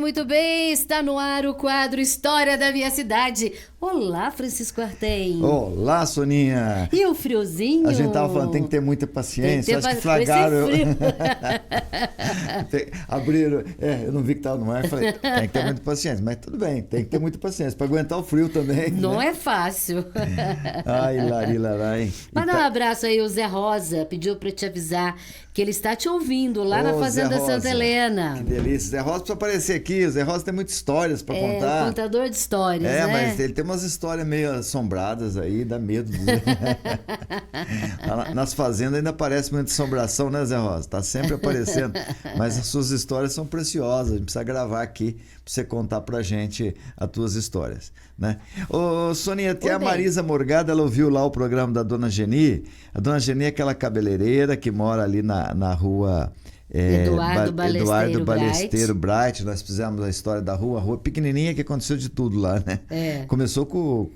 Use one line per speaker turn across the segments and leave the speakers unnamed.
muito bem. Está no ar o quadro História da Minha Cidade. Olá, Francisco Artem.
Olá, Soninha.
E o friozinho?
A gente tava falando, tem que ter muita paciência.
Tem que ter
Acho que flagraram.
frio.
Abriram. Eu não vi que estava no ar. Falei, tem que ter muita paciência. Mas tudo bem, tem que ter muita paciência para aguentar o frio também.
Não
né?
é fácil.
Ai, lari.
Manda um abraço aí, o Zé Rosa pediu para te avisar que ele está te ouvindo lá na Fazenda Santa Helena.
Que delícia. Zé Rosa precisa aparecer aqui. O Zé Rosa tem muitas histórias para contar.
Contador de histórias, né?
Mas ele tem umas histórias meio assombradas aí, dá medo. Nas fazendas ainda aparece muita assombração, né, Zé Rosa? Tá sempre aparecendo. Mas as suas histórias são preciosas. A gente precisa gravar aqui para você contar pra gente as tuas histórias, né? Ô, Soninha, tem a Marisa Morgado, ela ouviu lá o programa da Dona Geni. A Dona Geni é aquela cabeleireira que mora ali na rua...
Eduardo
Balesteiro Bright. Nós fizemos a história da rua, a rua pequenininha que aconteceu de tudo lá, né? Começou com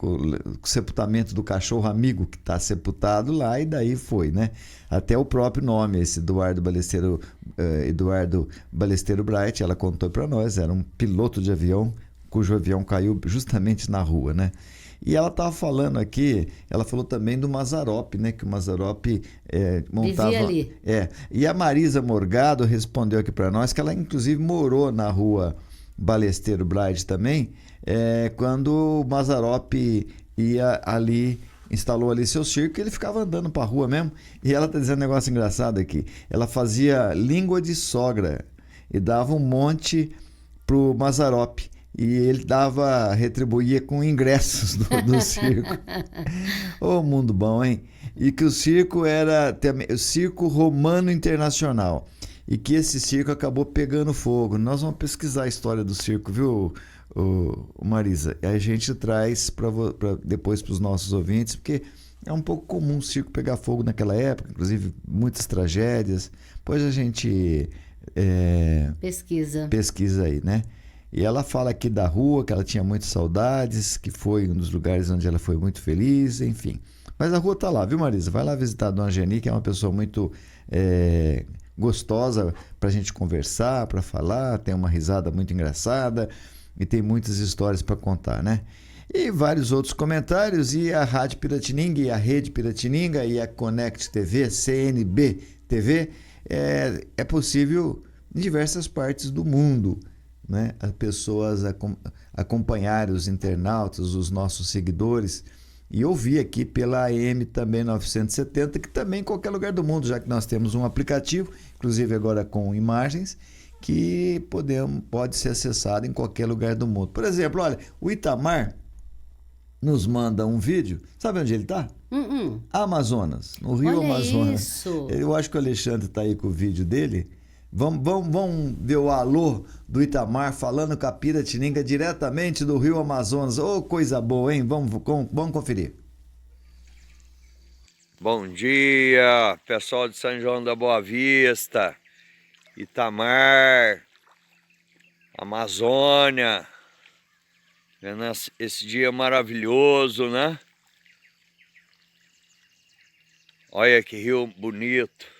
o sepultamento do cachorro amigo que está sepultado lá e daí foi, né? Até o próprio nome, esse Eduardo Balesteiro Bright, ela contou para nós, era um piloto de avião cujo avião caiu justamente na rua, né? E ela estava falando aqui, ela falou também do Mazzaropi, né? Que o Mazzaropi montava...
Vivia ali.
E a Marisa Morgado respondeu aqui para nós que ela inclusive morou na rua Balesteiro Bright também, quando o Mazzaropi ia ali, instalou ali seu circo, ele ficava andando para a rua mesmo. E ela está dizendo um negócio engraçado aqui. Ela fazia língua de sogra e dava um monte pro Mazzaropi. E ele retribuía com ingressos do circo. Ô, mundo bom, hein? E que o circo era o Circo Romano Internacional. E que esse circo acabou pegando fogo. Nós vamos pesquisar a história do circo, viu, Marisa? E a gente traz depois para os nossos ouvintes, porque é um pouco comum o circo pegar fogo naquela época, inclusive muitas tragédias. Depois a gente pesquisa aí, né? E ela fala aqui da rua, que ela tinha muitas saudades, que foi um dos lugares onde ela foi muito feliz, enfim. Mas a rua tá lá, viu, Marisa? Vai lá visitar a Dona Geni, que é uma pessoa muito gostosa pra gente conversar, pra falar, tem uma risada muito engraçada e tem muitas histórias para contar, né? E vários outros comentários, e a Rádio Piratininga, e a Rede Piratininga, e a Connect TV, CNB TV, é possível em diversas partes do mundo, né? As pessoas acompanharem os internautas, os nossos seguidores, e ouvir aqui pela AM também 970, que também em qualquer lugar do mundo, já que nós temos um aplicativo, inclusive agora com imagens, que pode ser acessado em qualquer lugar do mundo. Por exemplo, olha, o Itamar nos manda um vídeo, sabe onde ele está? Amazonas, no Rio Amazonas.
Isso.
Eu acho que o Alexandre está aí com o vídeo dele. Vamos ver o alô do Itamar falando com a Piratininga diretamente do Rio Amazonas. Ô, coisa boa, hein? Vamos conferir.
Bom dia, pessoal de São João da Boa Vista, Itamar, Amazônia. Vendo esse dia maravilhoso, né? Olha que rio bonito.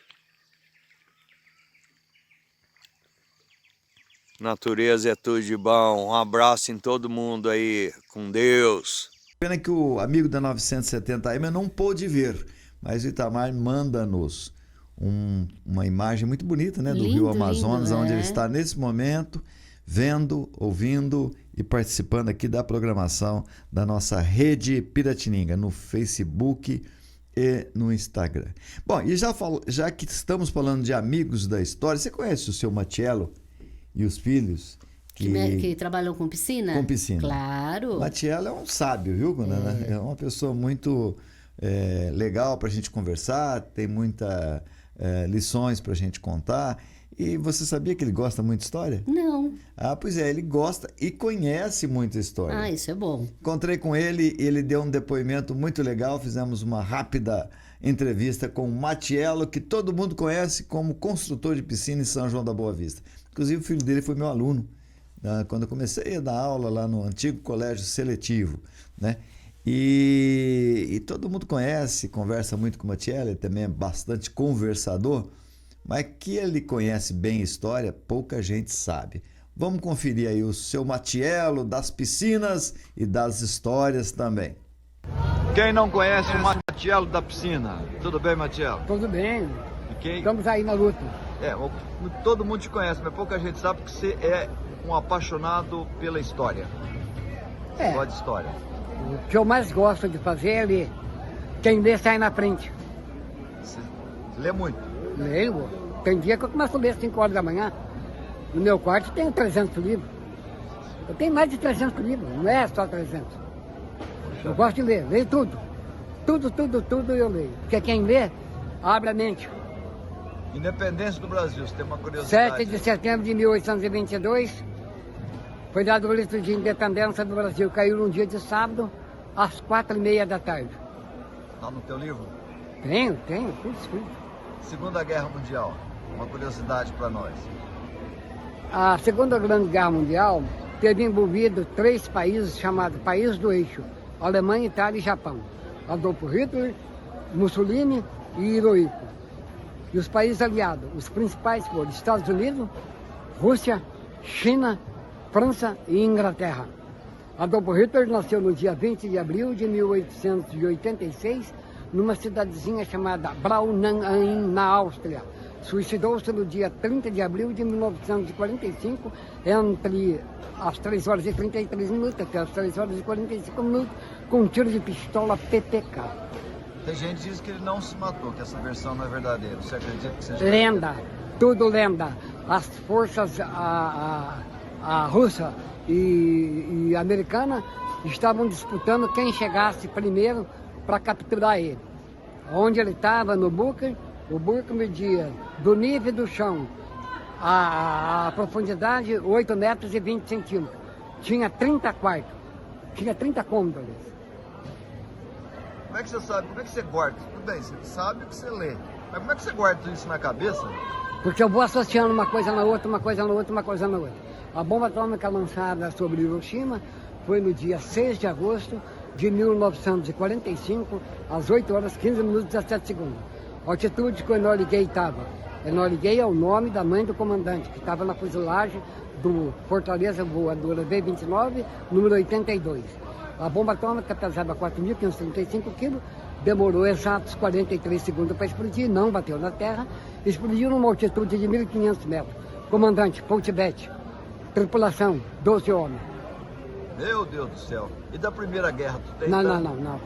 Natureza é tudo de bom. Um abraço em todo mundo aí, com Deus.
Pena que o amigo da 970M não pôde ver, mas o Itamar manda-nos uma imagem muito bonita, né, do Rio Amazonas, onde ele está nesse momento, vendo, ouvindo e participando aqui da programação da nossa Rede Piratininga, no Facebook e no Instagram. Bom, e já que estamos falando de amigos da história, você conhece o seu Matiello e os filhos
que trabalham com piscina?
Com piscina.
Claro.
Matiello é um sábio, viu? É uma pessoa muito legal para a gente conversar, tem muitas lições para a gente contar. E você sabia que ele gosta muito de história?
Não.
Pois é, ele gosta e conhece muita história.
Isso é bom.
Encontrei com ele, ele deu um depoimento muito legal, fizemos uma rápida entrevista com o Matiello, que todo mundo conhece como construtor de piscina em São João da Boa Vista. Inclusive o filho dele foi meu aluno, quando eu comecei a dar aula lá no antigo colégio seletivo, né? E todo mundo conhece, conversa muito com o Matiello, ele também é bastante conversador, mas que ele conhece bem a história, pouca gente sabe. Vamos conferir aí o seu Matiello das piscinas e das histórias também. Quem não conhece o Matiello da piscina? Tudo bem, Matiello?
Tudo bem.
Quem...
Estamos aí na luta.
Todo mundo te conhece, mas pouca gente sabe que você é um apaixonado pela história. Você gosta de história.
O que eu mais gosto de fazer é ler. Quem lê sai na frente.
Você lê muito?
Leio. Tem dia que eu começo a ler às 5 horas da manhã. No meu quarto tenho 300 livros. Eu tenho mais de 300 livros, não é só 300. Eu gosto de ler, leio tudo. Tudo eu leio. Porque quem lê, abre a mente.
Independência do Brasil, você tem uma curiosidade.
7 de setembro de 1822, foi dado o grito de independência do Brasil. Caiu num dia de sábado, às 4h30 da tarde.
Está no teu livro?
Tenho, tudo escrito.
Segunda Guerra Mundial, uma curiosidade para nós.
A Segunda Grande Guerra Mundial teve envolvido 3 países chamados País do Eixo: Alemanha, Itália e Japão. Adolfo Hitler, Mussolini e Hirohito. E os países aliados, os principais foram Estados Unidos, Rússia, China, França e Inglaterra. Adolfo Hitler nasceu no dia 20 de abril de 1886, numa cidadezinha chamada Braunau, na Áustria. Suicidou-se no dia 30 de abril de 1945, entre as 3 horas e 33 minutos até as 3 horas e 45 minutos, com um tiro de pistola PPK.
Tem gente que diz que ele não se matou, que essa versão não é verdadeira. Você acredita que seja
lenda,
verdadeira?
Tudo lenda. As forças a russa e americana estavam disputando quem chegasse primeiro para capturar ele. Onde ele estava, no bunker, o bunker media do nível do chão a profundidade 8 metros e 20 centímetros. Tinha 30 quartos, tinha 30 cômodos.
Como é que você sabe? Como é que você guarda? Tudo bem, você sabe o que você lê. Mas como é que você guarda isso na cabeça?
Porque eu vou associando uma coisa na outra, uma coisa na outra, uma coisa na outra. A bomba atômica lançada sobre Hiroshima foi no dia 6 de agosto de 1945, às 8 horas 15 minutos e 17 segundos. A altitude que o Enoch Gay estava. Enoch Gay é o nome da mãe do comandante, que estava na fuselagem do Fortaleza Voadora V-29, número 82. A bomba atômica pesava 4.535 quilos, demorou exatos 43 segundos para explodir, não bateu na terra, explodiu numa altitude de 1.500 metros. Comandante, Paul Tibet, tripulação, 12 homens.
Meu Deus do céu. E da Primeira Guerra? Tu tem
Não,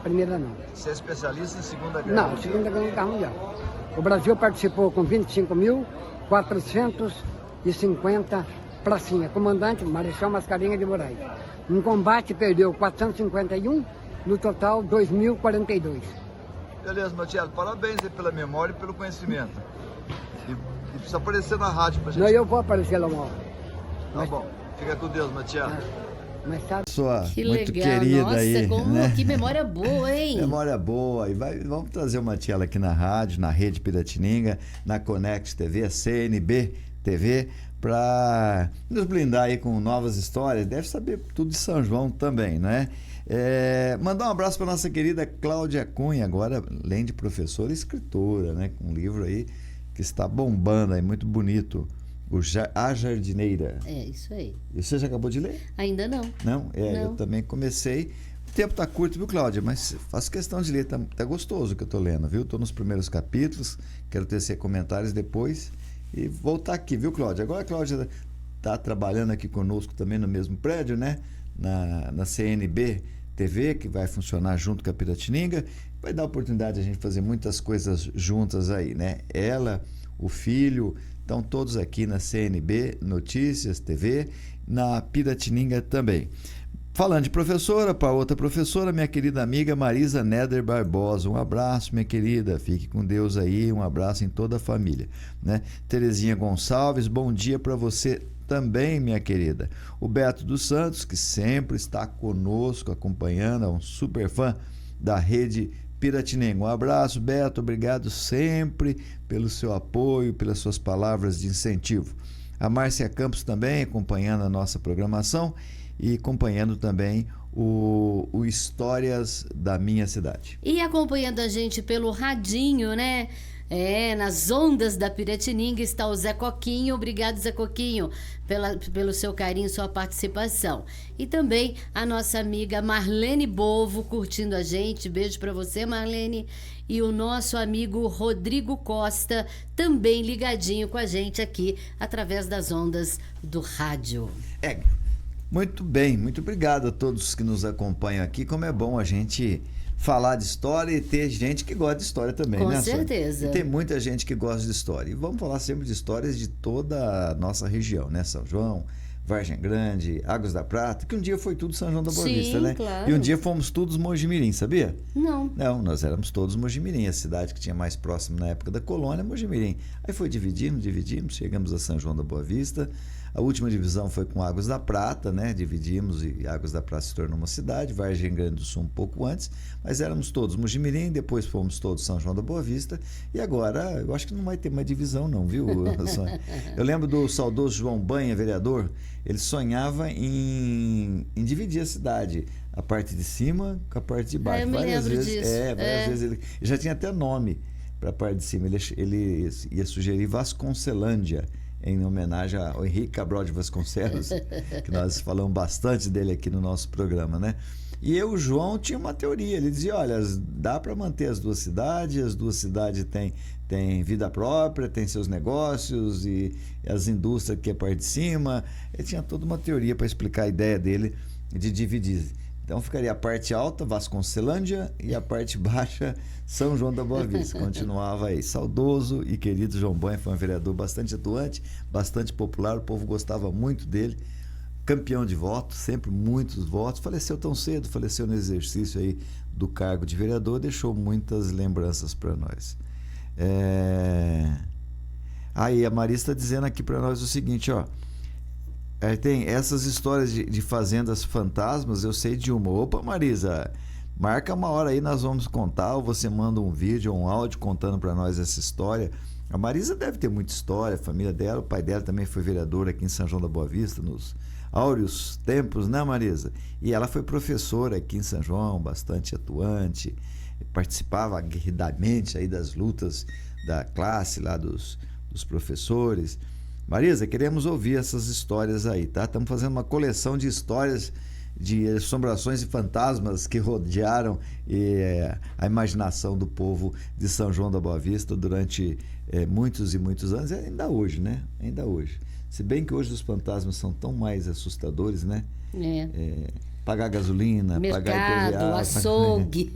primeira não.
Você é especialista em Segunda Guerra?
Não, Segunda Guerra Mundial. O Brasil participou com 25.450 pracinhas. Comandante, Marechal Mascarenhas de Moraes. Em combate perdeu 451, no total 2.042.
Beleza, Matiello, parabéns aí pela memória e pelo conhecimento. E precisa aparecer na rádio pra gente.
Não, eu vou aparecer lá uma hora.
Tá bom. Fica com Deus, Matiello.
Mas sabe...
Sua
Que
muito
legal,
querida
nossa,
aí,
como,
né?
que memória boa, hein?
Memória boa. E vamos trazer o Matiello aqui na rádio, na Rede Piratininga, na Connect TV, a CNB TV, para nos blindar aí com novas histórias. Deve saber tudo de São João também, né? Mandar um abraço para nossa querida Cláudia Cunha, agora além de professora e escritora, né? Com um livro aí que está bombando aí, muito bonito. A Jardineira.
É, isso aí.
E você já acabou de ler?
Ainda não.
Não?
Não.
Eu também comecei. O tempo tá curto, viu, Cláudia? Mas faço questão de ler. Tá gostoso o que eu tô lendo, viu? Tô nos primeiros capítulos. Quero tecer comentários depois. E voltar aqui, viu, Cláudia? Agora a Cláudia tá trabalhando aqui conosco também no mesmo prédio, né? Na CNB TV, que vai funcionar junto com a Piratininga. Vai dar oportunidade de a gente fazer muitas coisas juntas aí, né? Ela, o filho... Estão todos aqui na CNB Notícias TV, na Piratininga também. Falando de professora, para outra professora, minha querida amiga Marisa Neder Barbosa. Um abraço, minha querida. Fique com Deus aí. Um abraço em toda a família, né? Terezinha Gonçalves, bom dia para você também, minha querida. O Beto dos Santos, que sempre está conosco, acompanhando, é um super fã da Rede Piratininga. Um abraço, Beto, obrigado sempre pelo seu apoio, pelas suas palavras de incentivo. A Márcia Campos também acompanhando a nossa programação e acompanhando também o Histórias da Minha Cidade.
E acompanhando a gente pelo radinho, né? Nas ondas da Piratininga está o Zé Coquinho. Obrigado, Zé Coquinho, pelo seu carinho, sua participação. E também a nossa amiga Marlene Bovo curtindo a gente. Beijo para você, Marlene. E o nosso amigo Rodrigo Costa também ligadinho com a gente aqui através das ondas do rádio.
Muito bem, muito obrigado a todos que nos acompanham aqui. Como é bom a gente falar de história e ter gente que gosta de história também,
com
né,
certeza.
Sônia? E tem muita gente que gosta de história. E vamos falar sempre de histórias de toda a nossa região, né? São João, Vargem Grande, Águas da Prata, que um dia foi tudo São João da Boa Vista, né?
Claro.
E um dia fomos todos Mojimirim, sabia?
Não.
Não, nós éramos todos Mojimirim, a cidade que tinha mais próximo na época da colônia, Mojimirim. Aí foi dividimos, chegamos a São João da Boa Vista. A última divisão foi com Águas da Prata, né? Dividimos e Águas da Prata se tornou uma cidade, Vargem Grande do Sul um pouco antes, mas éramos todos Mojimirim, depois fomos todos São João da Boa Vista, e agora eu acho que não vai ter mais divisão não, viu, Sônia? Eu lembro do saudoso João Banha, vereador, ele sonhava em dividir a cidade, a parte de cima com a parte de baixo.
Eu me lembro disso.
Várias vezes ele já tinha até nome para a parte de cima, ele ia sugerir Vasconcelândia, em homenagem ao Henrique Cabral de Vasconcelos, que nós falamos bastante dele aqui no nosso programa, né? E o João tinha uma teoria, ele dizia, olha, dá para manter as duas cidades têm vida própria, têm seus negócios e as indústrias que é a parte de cima. Ele tinha toda uma teoria para explicar a ideia dele de dividir. Então ficaria a parte alta, Vasconcelândia, e a parte baixa, São João da Boa Vista. Continuava aí. Saudoso e querido João Banha, foi um vereador bastante atuante, bastante popular, o povo gostava muito dele. Campeão de votos, sempre muitos votos. Faleceu tão cedo, faleceu no exercício aí do cargo de vereador, deixou muitas lembranças para nós. Aí a Maria está dizendo aqui para nós o seguinte, ó. Tem essas histórias de fazendas fantasmas, eu sei de uma. Opa, Marisa, marca uma hora aí, nós vamos contar, ou você manda um vídeo ou um áudio contando para nós essa história. A Marisa deve ter muita história, a família dela, o pai dela também foi vereador aqui em São João da Boa Vista, nos áureos tempos, né, Marisa? E ela foi professora aqui em São João, bastante atuante, participava aguerridamente aí das lutas da classe lá dos professores. Marisa, queremos ouvir essas histórias aí, tá? Estamos fazendo uma coleção de histórias de assombrações e fantasmas que rodearam a imaginação do povo de São João da Boa Vista durante muitos e muitos anos, ainda hoje, né? Ainda hoje. Se bem que hoje os fantasmas são tão mais assustadores, né? Pagar gasolina,
mercado,
pagar IPVA,
açougue.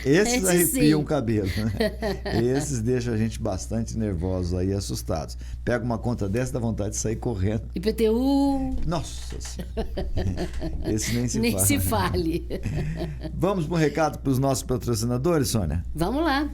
Esses arrepiam o cabelo, né? Esses deixam a gente bastante nervosos aí, assustados. Pega uma conta dessa, dá vontade de sair correndo.
IPTU.
Nossa Senhora. Esse nem se
nem
fala.
se fale.
Vamos para um recado para os nossos patrocinadores, Sônia?
Vamos lá.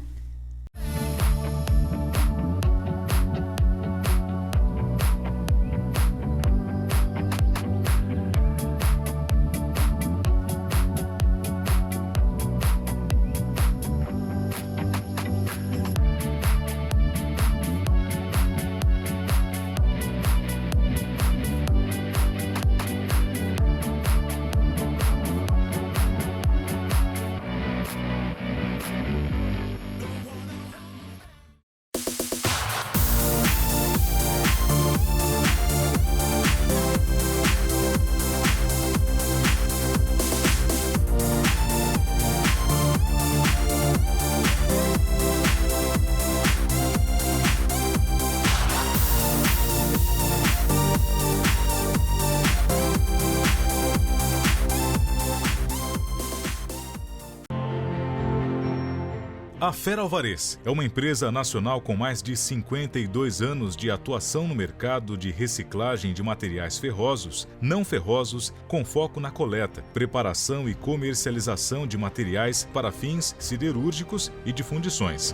A Fera Alvarez é uma empresa nacional com mais de 52 anos de atuação no mercado de reciclagem de materiais ferrosos, não ferrosos, com foco na coleta, preparação e comercialização de materiais para fins siderúrgicos e de fundições.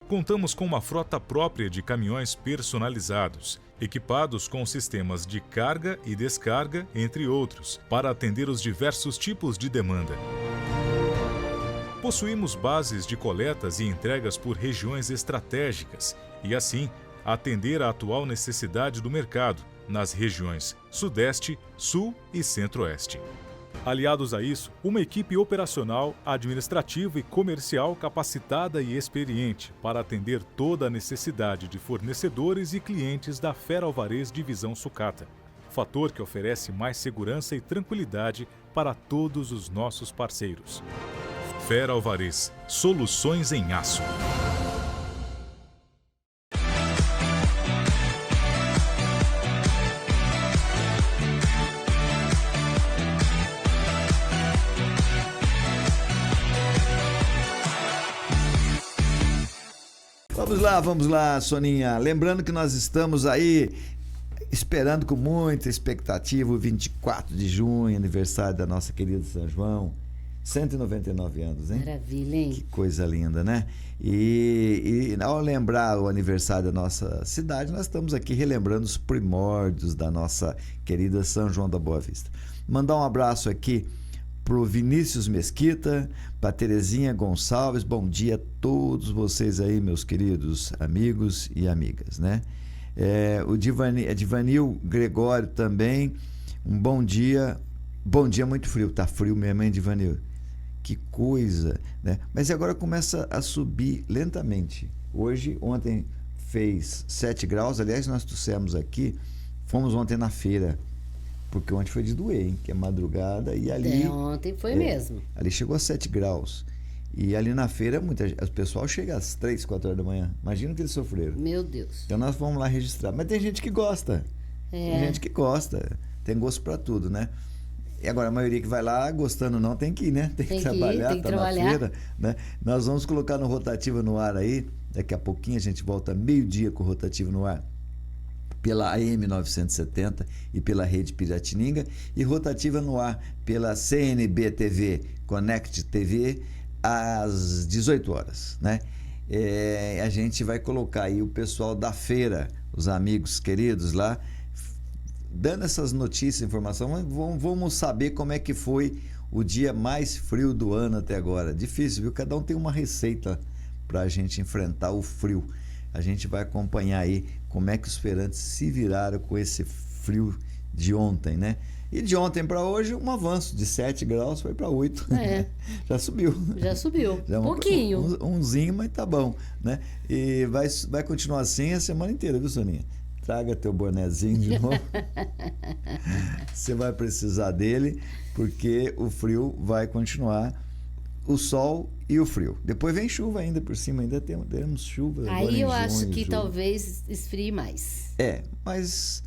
Contamos com uma frota própria de caminhões personalizados, equipados com sistemas de carga e descarga, entre outros, para atender os diversos tipos de demanda. Possuímos bases de coletas e entregas por regiões estratégicas e, assim, atender à atual necessidade do mercado nas regiões Sudeste, Sul e Centro-Oeste. Aliados a isso, uma equipe operacional, administrativa e comercial capacitada e experiente para atender toda a necessidade de fornecedores e clientes da Fera Alvarez Divisão Sucata. Fator que oferece mais segurança e tranquilidade para todos os nossos parceiros. Fera Alvarez, soluções em aço.
Vamos lá, Soninha. Lembrando que nós estamos aí esperando com muita expectativa o 24 de junho, aniversário da nossa querida São João. 199 anos, hein?
Maravilha, hein?
Que coisa linda, né? E ao lembrar o aniversário da nossa cidade, nós estamos aqui relembrando os primórdios da nossa querida São João da Boa Vista. Mandar um abraço aqui pro Vinícius Mesquita, para Terezinha Gonçalves. Bom dia a todos vocês aí, meus queridos amigos e amigas, né? O Divanil Gregório também, um bom dia muito frio, tá frio mesmo, hein, Divanil? Que coisa, né? Mas agora começa a subir lentamente. Ontem fez 7 graus, aliás, nós trouxemos aqui, fomos ontem na feira, porque ontem foi de doer, hein? Que é madrugada e ali...
ontem foi mesmo.
Ali chegou a 7 graus. E ali na feira, o pessoal chega às 3, 4 horas da manhã. Imagina o que eles sofreram.
Meu Deus.
Então nós vamos lá registrar. Mas tem gente que gosta. Tem gente que gosta. Tem gosto para tudo, né? E agora a maioria que vai lá, gostando ou não, tem que ir, né? Tem que trabalhar,
tem que
tá
trabalhar.
Na feira, né? Nós vamos colocar no Rotativa no ar aí. Daqui a pouquinho a gente volta meio-dia com o Rotativa no ar. Pela AM 970 e pela Rede Piratininga, e Rotativa no ar pela CNB TV, Connect TV, às 18 horas, né? A gente vai colocar aí o pessoal da feira, os amigos queridos lá, dando essas notícias, informação. Vamos saber como é que foi o dia mais frio do ano até agora. Difícil, viu? Cada um tem uma receita para a gente enfrentar o frio. A gente vai acompanhar aí como é que os feirantes se viraram com esse frio de ontem, né? E de ontem para hoje, um avanço de 7 graus foi para 8. Já subiu.
Já subiu.
Já
pouquinho.
Umzinho, mas tá bom, né? E vai continuar assim a semana inteira, viu, Soninha? Traga teu bonezinho de novo. Você vai precisar dele, porque o frio vai continuar. O sol e o frio. Depois vem chuva ainda por cima, ainda temos chuva.
Aí eu acho que talvez esfrie mais.
Mas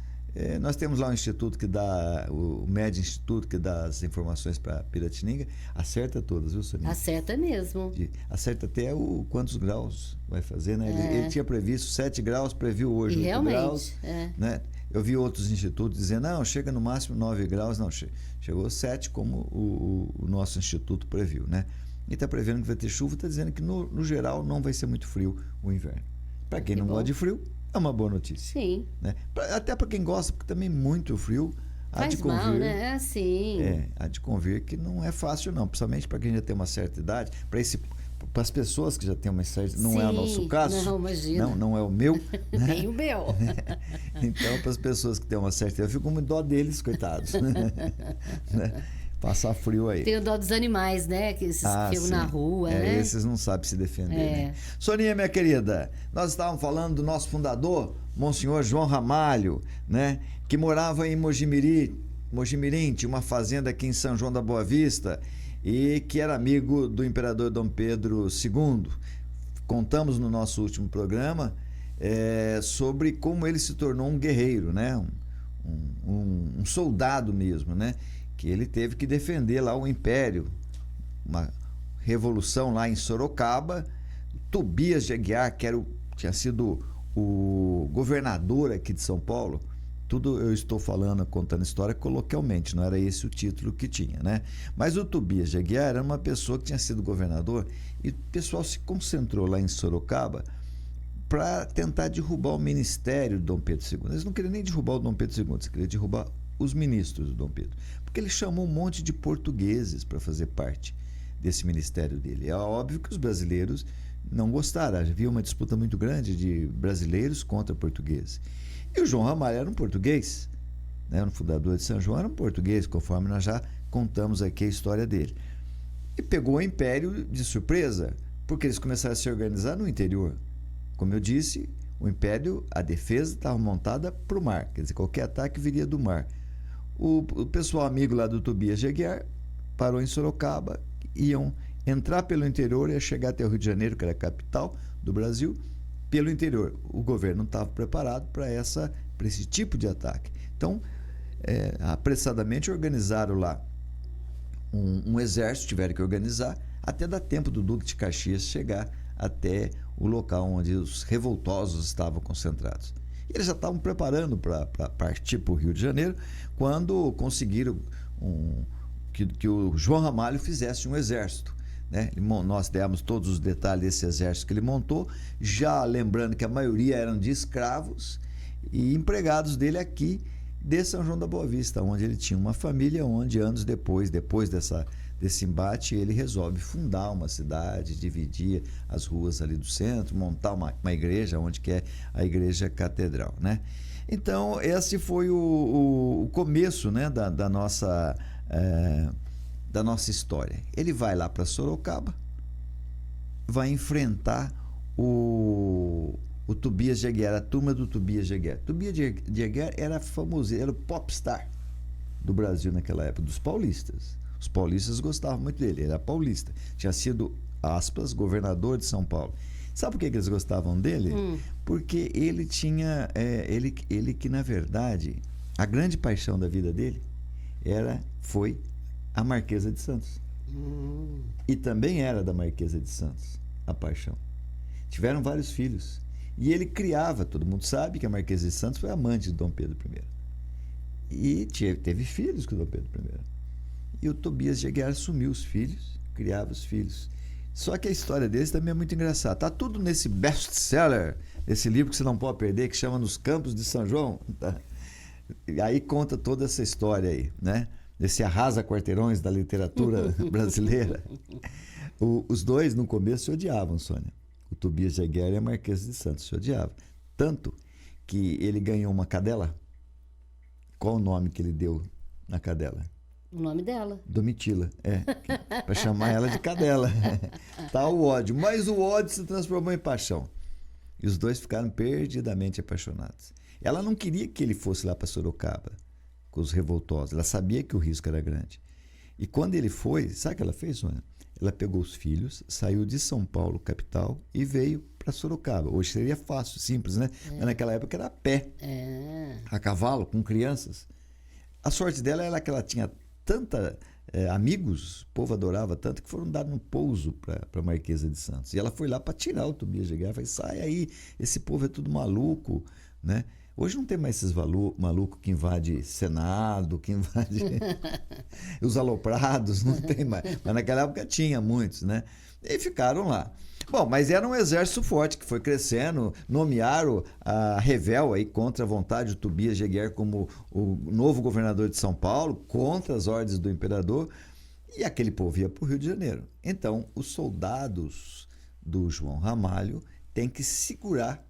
nós temos lá um instituto que dá, o MED Instituto, que dá as informações para Piratininga, acerta todas, viu, Soninha?
Acerta mesmo.
Acerta até quantos graus vai fazer, né? Ele tinha previsto 7 graus, previu hoje 8
realmente,
graus. Né? Eu vi outros institutos dizendo, não, chega no máximo 9 graus. Não, chegou 7, como o nosso instituto previu, né? E está prevendo que vai ter chuva, está dizendo que no geral não vai ser muito frio o inverno. Para quem não gosta de frio, é uma boa notícia.
Sim.
Né? Até para quem gosta, porque também muito frio há de convir.
Faz mal, né? Sim.
Há de convir que não é fácil não, principalmente para quem já tem uma certa idade, para as pessoas que já têm uma certa... Não é o nosso caso.
Não, imagina.
Não é o meu. Né?
Nem o meu.
Então, para as pessoas que têm uma certa idade, eu fico com dó deles, coitados. Né? Passar frio aí.
Tem o dó dos animais, né? Que esses que ficam na rua, né?
Esses não sabem se defender, né? Soninha, minha querida, nós estávamos falando do nosso fundador, Monsenhor João Ramalho, né? Que morava em Mojimirim, tinha uma fazenda aqui em São João da Boa Vista, e que era amigo do imperador Dom Pedro II. Contamos no nosso último programa sobre como ele se tornou um guerreiro, né? Um soldado mesmo, né? Que ele teve que defender lá o Império, uma revolução lá em Sorocaba. Tobias de Aguiar, que tinha sido o governador aqui de São Paulo, tudo eu estou contando história coloquialmente, não era esse o título que tinha, né? Mas o Tobias de Aguiar era uma pessoa que tinha sido governador, e o pessoal se concentrou lá em Sorocaba para tentar derrubar o ministério de Dom Pedro II. Eles não queriam nem derrubar o Dom Pedro II, eles queriam derrubar os ministros do Dom Pedro, porque ele chamou um monte de portugueses para fazer parte desse ministério dele. É óbvio que os brasileiros não gostaram, havia uma disputa muito grande de brasileiros contra portugueses. E o João Ramalho era um português, né, o fundador de São João, era um português, conforme nós já contamos aqui a história dele. E pegou o império de surpresa, porque eles começaram a se organizar no interior. Como eu disse, o império, a defesa estava montada para o mar, quer dizer, qualquer ataque viria do mar. O pessoal amigo lá do Tobias de Aguiar parou em Sorocaba, iam entrar pelo interior e ia chegar até o Rio de Janeiro, que era a capital do Brasil, pelo interior. O governo não estava preparado para esse tipo de ataque. Então, apressadamente organizaram lá um exército, tiveram que organizar, até dar tempo do Duque de Caxias chegar até o local onde os revoltosos estavam concentrados. E eles já estavam preparando para partir para o Rio de Janeiro, quando conseguiram que o João Ramalho fizesse um exército, né? Nós demos todos os detalhes desse exército que ele montou, já lembrando que a maioria eram de escravos e empregados dele aqui de São João da Boa Vista, onde ele tinha uma família, onde anos depois desse embate, ele resolve fundar uma cidade, dividir as ruas ali do centro, montar uma igreja, onde que é a Igreja Catedral, né? Então, esse foi o começo, né, da nossa história. Ele vai lá para Sorocaba, vai enfrentar o Tobias de Aguiar, a turma do Tobias de Aguiar. Tobias de Aguiar era famoso, era o popstar do Brasil naquela época, dos paulistas. Os paulistas gostavam muito dele, ele era paulista. Tinha sido, aspas, governador de São Paulo. Sabe por que eles gostavam dele? Porque ele tinha, ele que na verdade, a grande paixão da vida dele foi a Marquesa de Santos. E também era da Marquesa de Santos a paixão. Tiveram vários filhos. E ele criava, todo mundo sabe que a Marquesa de Santos foi amante de Dom Pedro I. E teve filhos com Dom Pedro I. E o Tobias de Aguiar assumiu os filhos, criava os filhos. Só que a história deles também é muito engraçada. Tá tudo nesse best-seller, esse livro que você não pode perder, que chama Nos Campos de São João. Tá? E aí conta toda essa história aí, né? Desse arrasa-quarteirões da literatura brasileira. Os dois, no começo, se odiavam, Sônia. O Tobias de Aguiar e a Marquesa de Santos se odiavam. Tanto que ele ganhou uma cadela. Qual o nome que ele deu na cadela?
O nome dela.
Domitila, para chamar ela de cadela. Tá o ódio, mas o ódio se transformou em paixão. E os dois ficaram perdidamente apaixonados. Ela não queria que ele fosse lá para Sorocaba com os revoltosos. Ela sabia que o risco era grande. E quando ele foi, sabe o que ela fez, Sônia? Ela pegou os filhos, saiu de São Paulo, capital, e veio para Sorocaba. Hoje seria fácil, simples, né? Mas naquela época era a pé, a cavalo, com crianças. A sorte dela era que ela tinha amigos, o povo adorava tanto, que foram dar um pouso para a Marquesa de Santos. E ela foi lá para tirar o Tobias de Aguiar. Falei, sai aí, esse povo é tudo maluco, né? Hoje não tem mais esses malucos que invadem Senado, que invadem os aloprados, não tem mais. Mas naquela época tinha muitos, né? E ficaram lá. Bom, mas era um exército forte que foi crescendo, nomearam a Revel aí contra a vontade do Tobias de Aguiar como o novo governador de São Paulo, contra as ordens do imperador, e aquele povo ia para o Rio de Janeiro. Então, os soldados do João Ramalho têm que segurar,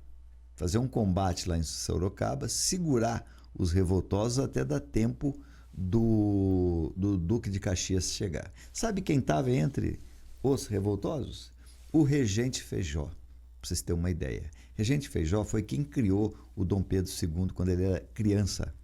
fazer um combate lá em Sorocaba, segurar os revoltosos até dar tempo do Duque de Caxias chegar. Sabe quem estava entre os revoltosos? O Regente Feijó, para vocês terem uma ideia. Regente Feijó foi quem criou o Dom Pedro II quando ele era criança.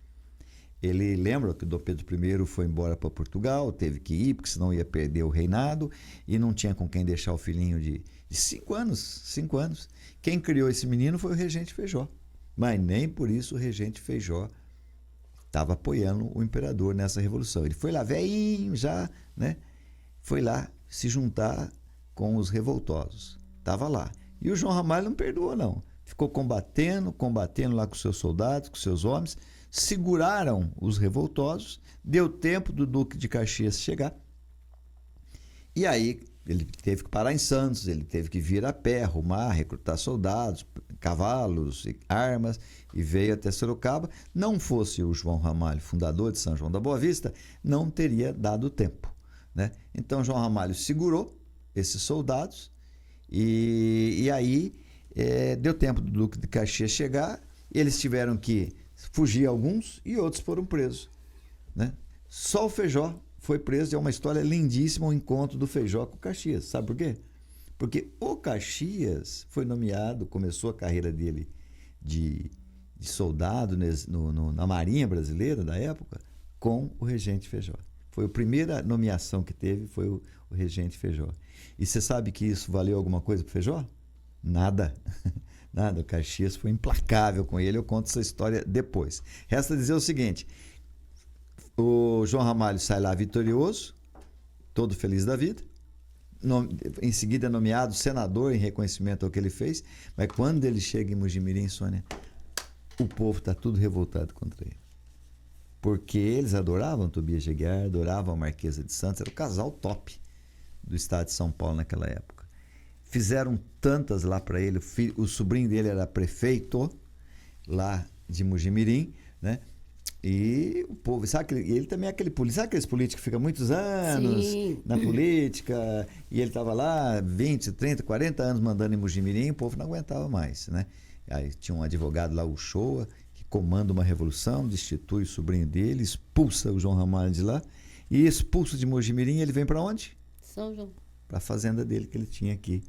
Ele lembra que o Dom Pedro I foi embora para Portugal, teve que ir, porque senão ia perder o reinado, e não tinha com quem deixar o filhinho de 5 anos. Quem criou esse menino foi o Regente Feijó. Mas nem por isso o Regente Feijó estava apoiando o imperador nessa revolução. Ele foi lá, velhinho já, né? Foi lá se juntar com os revoltosos. Estava lá. E o João Ramalho não perdoou, não. Ficou combatendo lá com seus soldados, com seus homens, seguraram os revoltosos, deu tempo do Duque de Caxias chegar, e aí ele teve que parar em Santos, ele teve que vir a pé, arrumar, recrutar soldados, cavalos, armas, e veio até Sorocaba. Não fosse o João Ramalho, fundador de São João da Boa Vista, não teria dado tempo, né? Então João Ramalho segurou esses soldados, e aí deu tempo do Duque de Caxias chegar, eles tiveram que Fugiam alguns e outros foram presos, né? Só o Feijó foi preso, e é uma história lindíssima o encontro do Feijó com o Caxias. Sabe por quê? Porque o Caxias foi nomeado, começou a carreira dele de soldado na Marinha Brasileira da época, com o Regente Feijó. Foi a primeira nomeação que teve, foi o Regente Feijó. E você sabe que isso valeu alguma coisa pro Feijó? Nada. Nada. O Caxias foi implacável com ele. Eu conto essa história depois. Resta dizer o seguinte: o João Ramalho sai lá vitorioso, todo feliz da vida. Em seguida é nomeado senador em reconhecimento ao que ele fez. Mas quando ele chega em Mojimirim, Sônia, o povo está tudo revoltado contra ele. Porque eles adoravam Tobias de Aguiar, adoravam a Marquesa de Santos, era o casal top do estado de São Paulo naquela época. Fizeram tantas lá para ele, o sobrinho dele era prefeito lá de Mojimirim, né? E o povo, sabe, ele também é aquele político, sabe aqueles políticos que ficam muitos anos na política, e ele estava lá 20, 30, 40 anos mandando em Mojimirim, o povo não aguentava mais, né? Aí tinha um advogado lá, o Shoa, que comanda uma revolução, destitui o sobrinho dele, expulsa o João Ramalho de lá, e expulso de Mojimirim, ele vem para onde?
São João.
Para a fazenda dele que ele tinha aqui,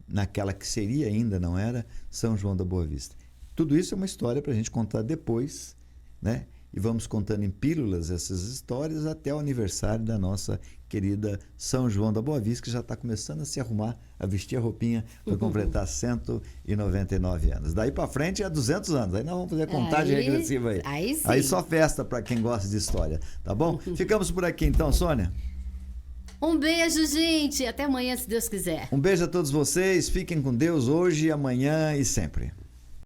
naquela que seria ainda, não era, São João da Boa Vista. Tudo isso é uma história para a gente contar depois, né? E vamos contando em pílulas essas histórias até o aniversário da nossa querida São João da Boa Vista, que já está começando a se arrumar, a vestir a roupinha para completar 199 anos. Daí para frente é 200 anos. Aí nós vamos fazer a contagem regressiva aí.
Aí sim.
Aí só festa para quem gosta de história, tá bom? Ficamos por aqui então, Sônia.
Um beijo, gente. Até amanhã, se Deus quiser.
Um beijo a todos vocês. Fiquem com Deus hoje, amanhã e sempre.